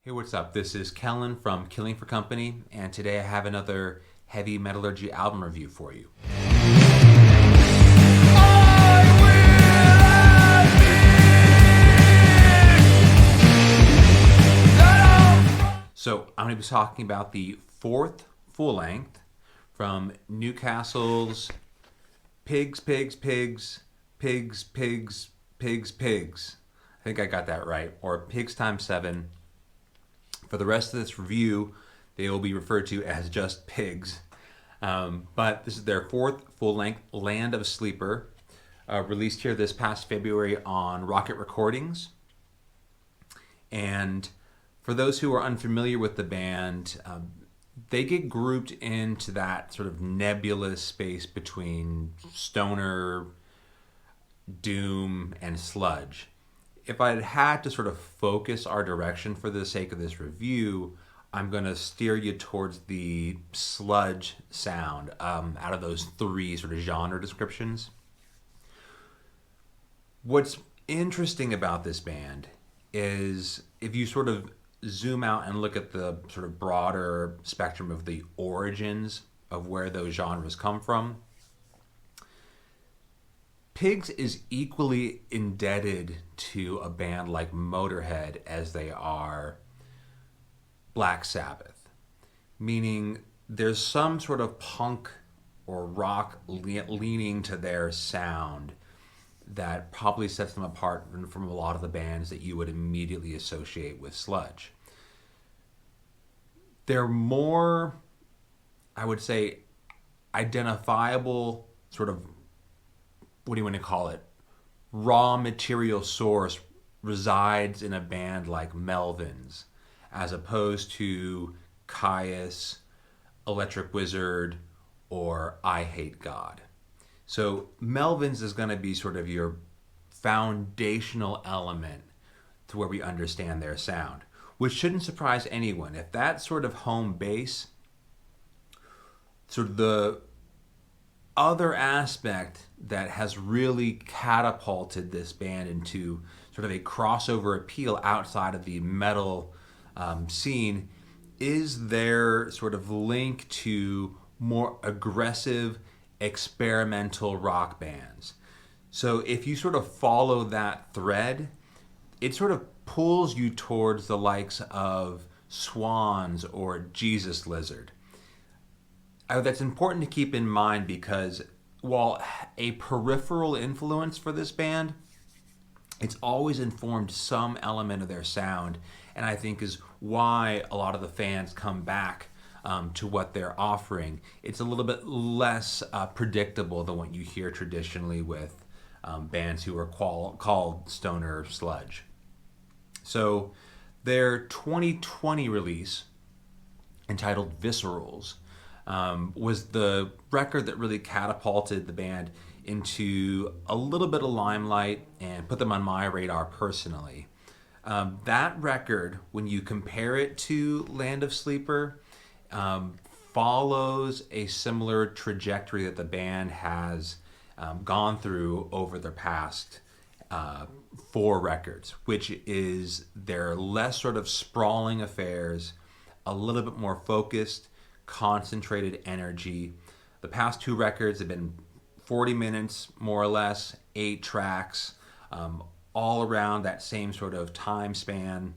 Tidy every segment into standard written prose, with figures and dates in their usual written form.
Hey, what's up? This is Kellen from Killing for Company, and today I have another heavy Metallurgy album review for you. So I'm going to be talking about the fourth full length from Newcastle's Pigs, Pigs, Pigs, Pigs, Pigs, Pigs, Pigs. I think I got that right. Or Pigs times 7. For the rest of this review, they will be referred to as just Pigs. But this is their fourth full-length Land of Sleeper, released here this past February on Rocket Recordings. And for those who are unfamiliar with the band, they get grouped into that sort of nebulous space between stoner, doom, and sludge. If I had to sort of focus our direction for the sake of this review, I'm going to steer you towards the sludge sound out of those three sort of genre descriptions. What's interesting about this band is if you sort of zoom out and look at the sort of broader spectrum of the origins of where those genres come from, Pigs is equally indebted to a band like Motorhead as they are Black Sabbath, meaning there's some sort of punk or rock leaning to their sound that probably sets them apart from a lot of the bands that you would immediately associate with sludge. They're more, I would say, identifiable sort of, what do you want to call it, raw material source resides in a band like Melvins, as opposed to Caius, Electric Wizard, or I Hate God. So Melvins is going to be sort of your foundational element to where we understand their sound, which shouldn't surprise anyone. If that's sort of home base, sort of the other aspect that has really catapulted this band into sort of a crossover appeal outside of the metal scene is their sort of link to more aggressive experimental rock bands. So if you sort of follow that thread, it sort of pulls you towards the likes of Swans or Jesus Lizard. That's important to keep in mind because while a peripheral influence for this band, it's always informed some element of their sound, and I think is why a lot of the fans come back to what they're offering. It's a little bit less predictable than what you hear traditionally with bands who are called stoner sludge. So their 2020 release, entitled Viscerals, was the record that really catapulted the band into a little bit of limelight and put them on my radar personally. That record, when you compare it to Land of Sleeper, follows a similar trajectory that the band has gone through over the past 4 records, which is their less sort of sprawling affairs, a little bit more focused, concentrated energy. The past 2 records have been 40 minutes, more or less, 8 tracks, all around that same sort of time span,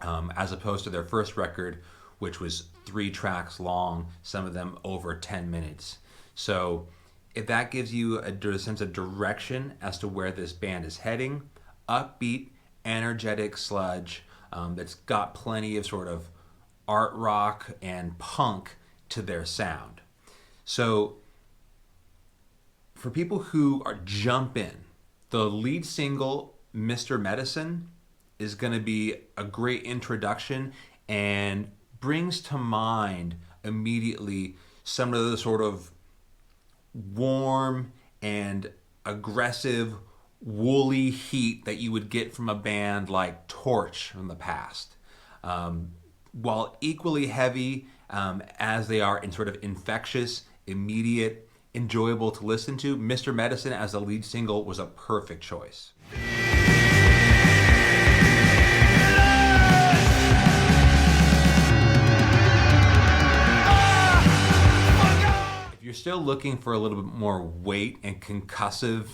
as opposed to their first record, which was 3 tracks long, some of them over 10 minutes. So if that gives you a sense of direction as to where this band is heading, upbeat, energetic sludge that's got plenty of sort of art rock and punk to their sound. So for people who are jump in, the lead single, Mr. Medicine, is going to be a great introduction and brings to mind immediately some of the sort of warm and aggressive woolly heat that you would get from a band like Torch from the past. While equally heavy as they are in sort of infectious, immediate, enjoyable to listen to, Mr. Medicine as the lead single was a perfect choice. still looking for a little bit more weight and concussive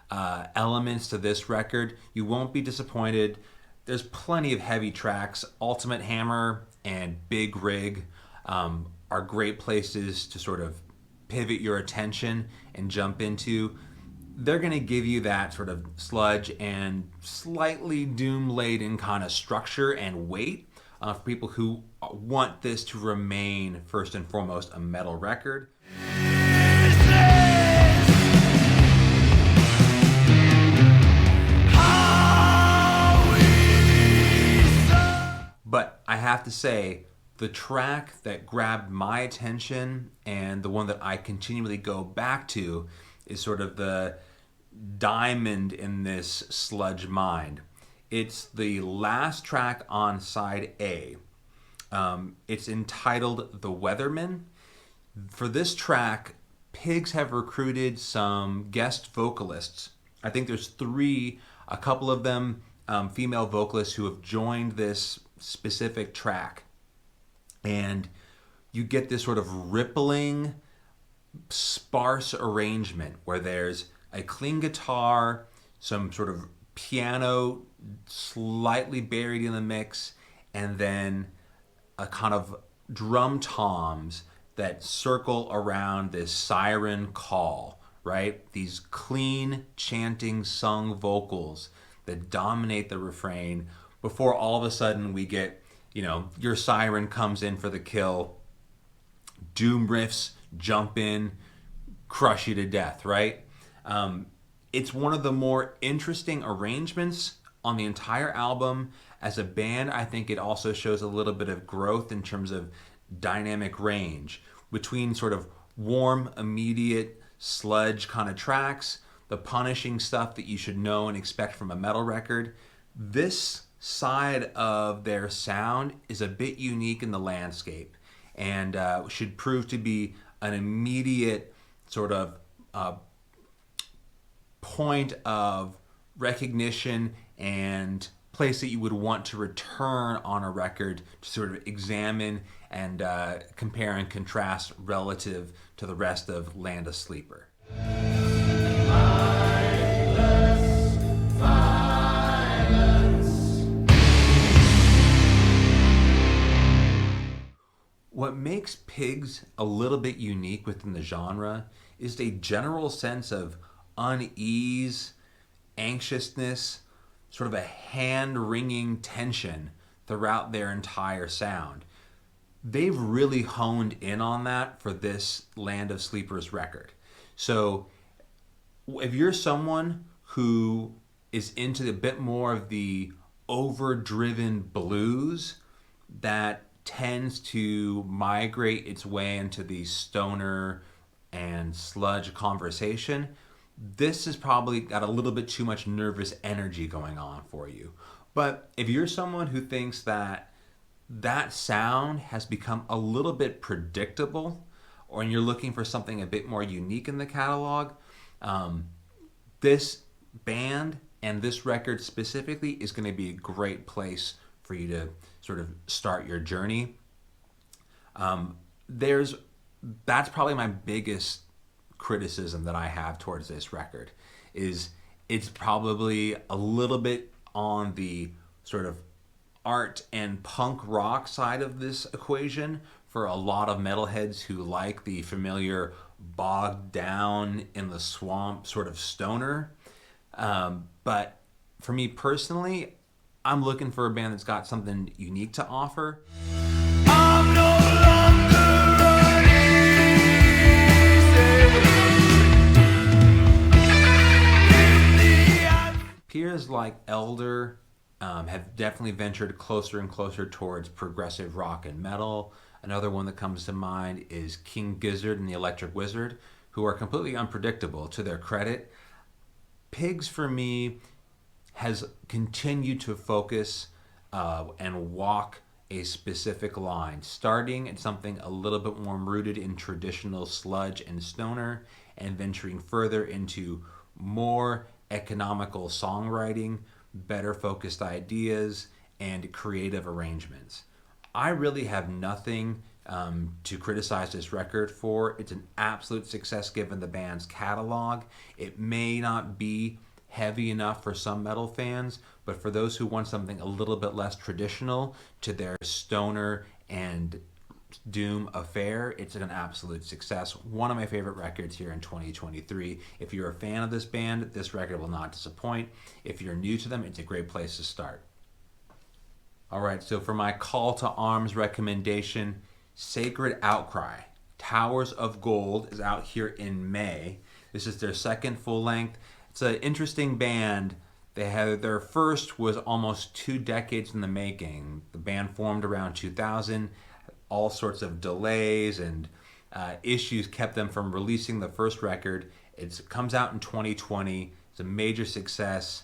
elements to this record, you won't be disappointed. There's plenty of heavy tracks. Ultimate Hammer and Big Rig are great places to sort of pivot your attention and jump into. They're going to give you that sort of sludge and slightly doom-laden kind of structure and weight for people who want this to remain, first and foremost, a metal record. But I have to say, the track that grabbed my attention and the one that I continually go back to is sort of the diamond in this Sludge mind. It's the last track on side A. It's entitled The Weatherman. For this track, Pigs have recruited some guest vocalists. I think there's three, a couple of them female vocalists who have joined this specific track. And you get this sort of rippling, sparse arrangement where there's a clean guitar, some sort of piano slightly buried in the mix, and then a kind of drum toms that circle around this siren call, right? These clean, chanting, sung vocals that dominate the refrain before all of a sudden we get, your siren comes in for the kill, doom riffs jump in, crush you to death, right? It's one of the more interesting arrangements on the entire album. As a band, I think it also shows a little bit of growth in terms of dynamic range between sort of warm, immediate sludge kind of tracks, the punishing stuff that you should know and expect from a metal record. This side of their sound is a bit unique in the landscape and should prove to be an immediate sort of point of recognition and place that you would want to return on a record to sort of examine and compare and contrast relative to the rest of Land of Sleeper. What makes Pigs a little bit unique within the genre is a general sense of unease, anxiousness, sort of a hand-wringing tension throughout their entire sound. They've really honed in on that for this Land of Sleepers record. So if you're someone who is into a bit more of the overdriven blues that tends to migrate its way into the stoner and sludge conversation, this has probably got a little bit too much nervous energy going on for you. But if you're someone who thinks that sound has become a little bit predictable, or you're looking for something a bit more unique in the catalog, this band and this record specifically is going to be a great place for you to sort of start your journey. That's probably my biggest criticism that I have towards this record, is it's probably a little bit on the sort of art and punk rock side of this equation for a lot of metalheads who like the familiar bogged down in the swamp sort of stoner. But for me personally, I'm looking for a band that's got something unique to offer. I'm no longer uneasy. Peers like Elder have definitely ventured closer and closer towards progressive rock and metal. Another one that comes to mind is King Gizzard and the Electric Wizard, who are completely unpredictable to their credit. Pigs, for me, has continued to focus and walk a specific line, starting at something a little bit more rooted in traditional sludge and stoner, and venturing further into more economical songwriting, better focused ideas, and creative arrangements. I really have nothing to criticize this record for. It's an absolute success given the band's catalog. It may not be heavy enough for some metal fans, but for those who want something a little bit less traditional to their stoner and doom affair, it's an absolute success. One of my favorite records here in 2023. If you're a fan of this band, this record will not disappoint. If you're new to them, it's a great place to start. All right, so for my call to arms recommendation, Sacred Outcry. Towers of Gold is out here in May. This is their second full length. It's an interesting band. They had their first was almost 2 decades in the making. The band formed around 2000. All sorts of delays and issues kept them from releasing the first record. It comes out in 2020. It's a major success.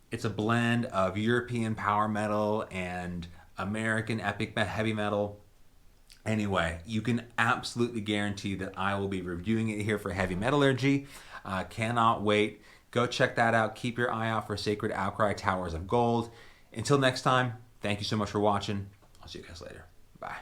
It's a blend of European power metal and American epic heavy metal. Anyway, you can absolutely guarantee that I will be reviewing it here for Heavy Metallurgy. Cannot wait. Go check that out. Keep your eye out for Sacred Outcry, Towers of Gold. Until next time, thank you so much for watching. I'll see you guys later. Bye.